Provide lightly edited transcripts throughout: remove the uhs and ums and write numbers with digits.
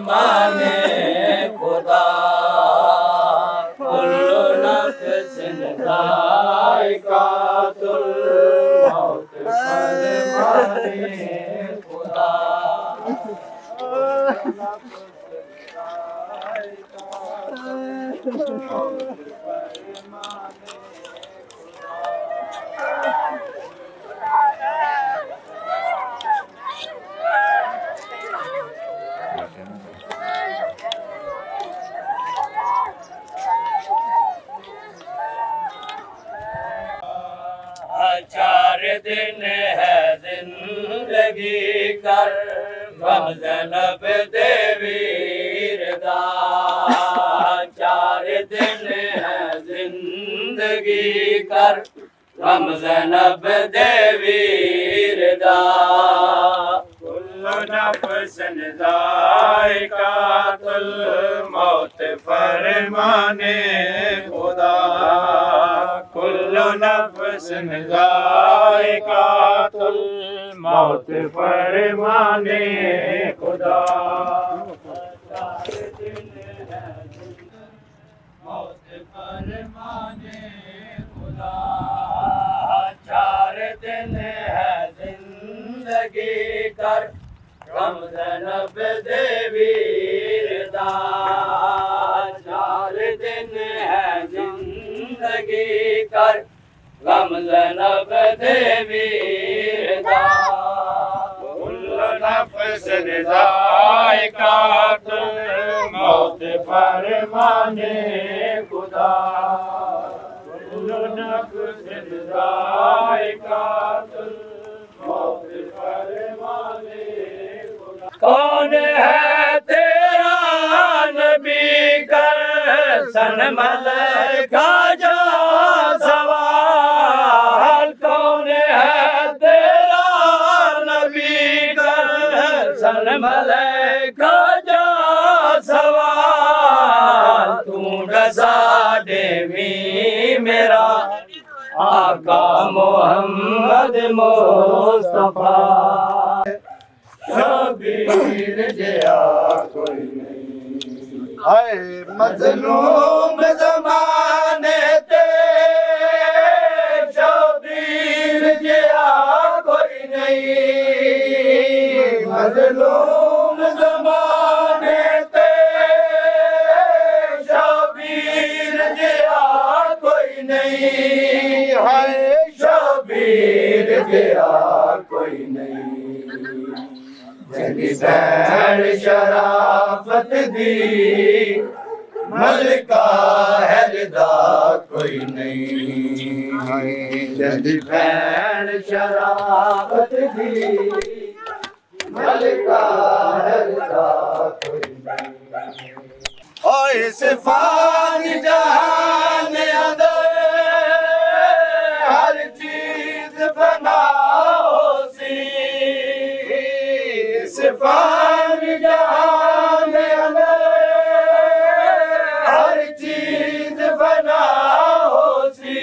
फरमाने खुदा कुल्लु नफ्सिन ज़ाइक़ातुल मौत फरमाने खुदा चार दिन है जिंदगी कर ज़ैनब देवीर दा 4 दिन है जिंदगी कर ज़ैनब देवीर दा कुल्लु नफ्सिन ज़ाइक़ातुल मौत फरमाने खुदा कुल्लु नफ्सिन ज़ाइक़ातुल मौत फरमाने खुदा मौत फरमाने खुदा 4 दिन है जिंदगी कर ज़ैनब देवीर दा 4 दिन है जिंदगी कर ज़ैनब देवीर दा कुल्लु नफ्सिन ज़ाइक़ातुल मौत फरमाने खुदा कुल्लु नफ्सिन ज़ाइक़ातुल मौत फरमाने खुदा कौन है तेरा नबी कर सनमल का जा सवाल कौन है तेरा नबी कर सनमल का जा सवाल तू डसा देवी मेरा आका मोहम्मद मुस्तफा शबीर जया कोई नहीं हाय मज़लूम ज़माने ते शबीर जया कोई नहीं मज़लूम ज़माने ते शबीर जया कोई नहीं हाय शबीर जया कोई नहीं जदी भैन शराफत दी मलका हैदा कोई नहीं हाय जदी भैन शराफत दी मलका हैदा कोई नहीं ओए सिफान जहान अदर हर चीज फना होसी सिफान जहान अदर हर चीज फना होसी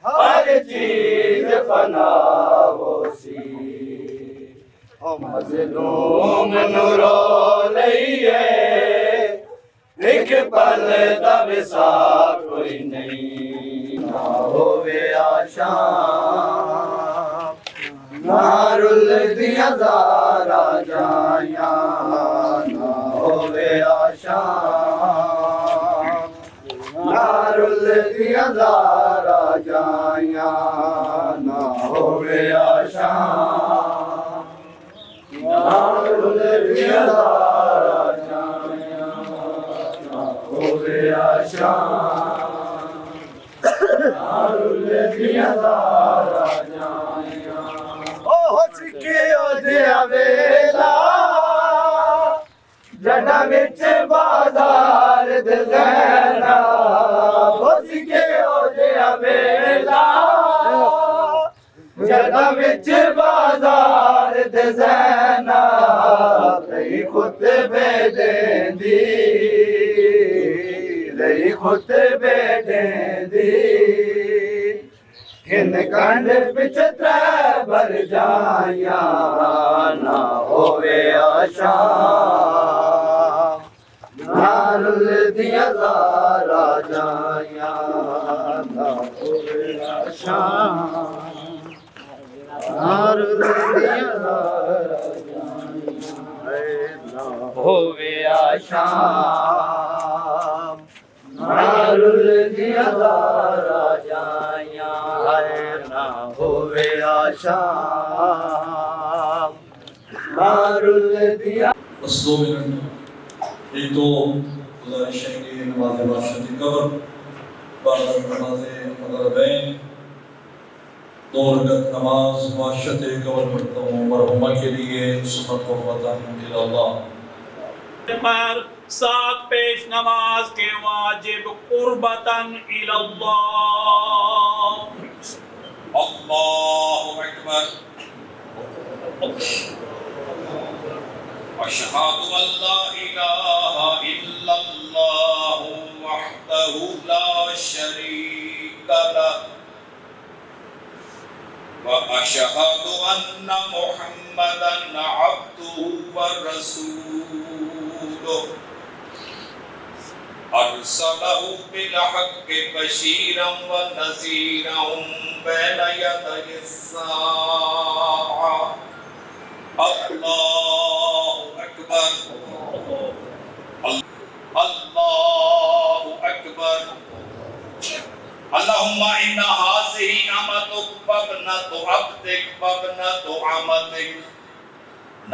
हर चीज फना होसी ओ मज़लूम नूरो लइए एक पल दा विसा कोई नहीं ना होवे आशा नारुल दिया ज़ारा जाया ना होवे आशा नारुल दिया ज़ारा जाया ना होवे आशा नारुल दिया ज़ारा जाया ना होवे आशा नारुल दिया ज़ारा जाया ओ सिके ओ दिया वेला जड़ा विच बाजार दे ज़ैना ओ सिके ओ दिया वेला जड़ा विच बाजार दे ज़ैना रही खुतबे देंदी रही खुतबे देंदी हिन कंड पिछ त्रै पर जाया ना होवे आशा नारुल दिया ज़ारा जाया ना होवे आशा नारुल दिया ज़ारा ना होवे आशा नारुल दिया ज़ारा जाया ना होवे आशा नारुल दिया। बस 2 मिनट एक तो गुजारिश है कि नमाज वाशत कब्र बाद नमाज मगरिबैन 2 रकात नमाज वाशत कब्र पढ़ता हूँ मरहुमा के लिए सुन्नत क़ुर्बतन इल्लल्लाह। पर 7 पेश नमाज के वाजिब कुर्बतन इल्लल्लाह। अल्लाहु अकबर अशहदु अल्ला इलाहा इल्लल्लाह वहदहु ला शरीका लह व अशहदु अन्ना मुहम्मदन अब्दुहु व रसूलुहु अरसलहु बिल हक़्क़ि बशीरन व नज़ीरन बैन यदै अस्साअ। अल्लाहु अकबर अल्लाहु अकबर। अल्लाहुम्मा इन्ना हाज़िही अमतुक वब्नतु अब्दिक वब्नतु अमतिक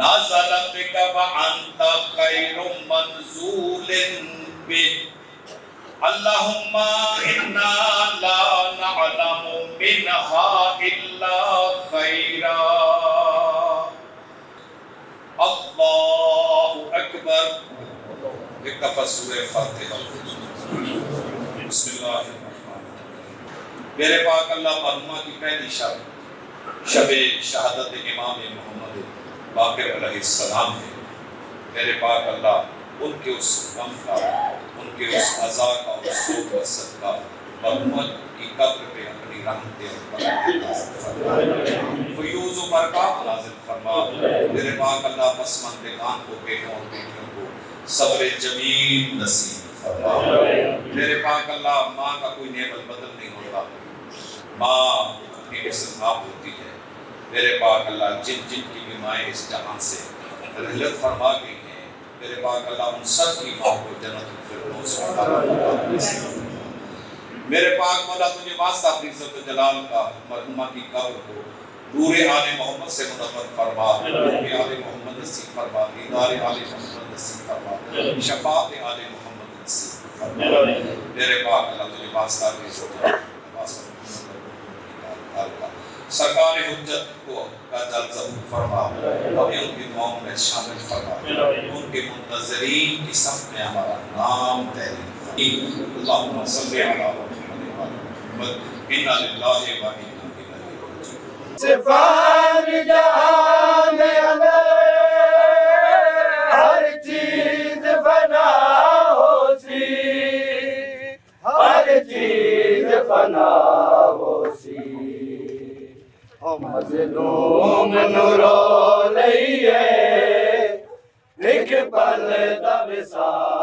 नाज़लत बिका व अन्ता खैरुम मंज़ूलिन बिक। अल्लाहुम्मा इन्ना ला नअलमु मिनहा इल्ला खैरा। अल्लाहु अकबर। एक दफा सूरह फातिहा। बिस्मिल्लाहिर्रहमानिर्रहीम। मेरे पाक अल्लाह मरहुमा की पहली शब शबे शहादत इमाम मोहम्मद बाक़िर अलैहिस्सलाम है। मेरे पाक अल्लाह उनके उस गम का उनके उस अज़ा का उस शोक व सदका मरहुमा की कब्र पे अपनी रहमतें फयूज़ व बरक़ात नाज़िल फरमा। मेरे पाक अल्लाह पसमानदगान को बेटों और बेटियों को सब्र जमील नसीब फरमा। मेरे पाक अल्लाह माँ का कोई नेमत बदल नहीं होता, माँ अपनी मिसल आप होती है। मेरे पाक अल्लाह जिन जिन की भी माएँ इस जहां से रहलत फरमा गई हैं, मेरे पाक अल्लाह उन सब की माँ को जन्नतुल फिरदौस अता फरमा। मेरे पाक मौला तुझे वास्ता अपनी इज्जत व जलाल का मरहुमा की कब्र को नूरे आले मोहम्मद से मुनव्वर फरमा, नूरे आले मोहम्मद नसीब फरमा, दीदार आले मोहम्मद नसीब फरमा, शफाअत आले मोहम्मद नसीब फरमा। मेरे पाक अल्लाह तुझे वास्ता अपनी इज्जत वास्ता सरकार हुज्जत को का दल ज़बूर फरमा, हमें उनकी दुआओं में शामिल फरमा, उनके मुंतज़रीन की सफ में हमारा नाम तहरीर फरमा। अल्लाहुम्मा सल्लि अला मुहम्मद इन्ना लिल्लाहि व इन्ना इलैहि राजिऊन। सिफार जान हर चीज फना होसी, हर चीज फना होसी। मज़लूम नुरो लइए एक पल दा विसाल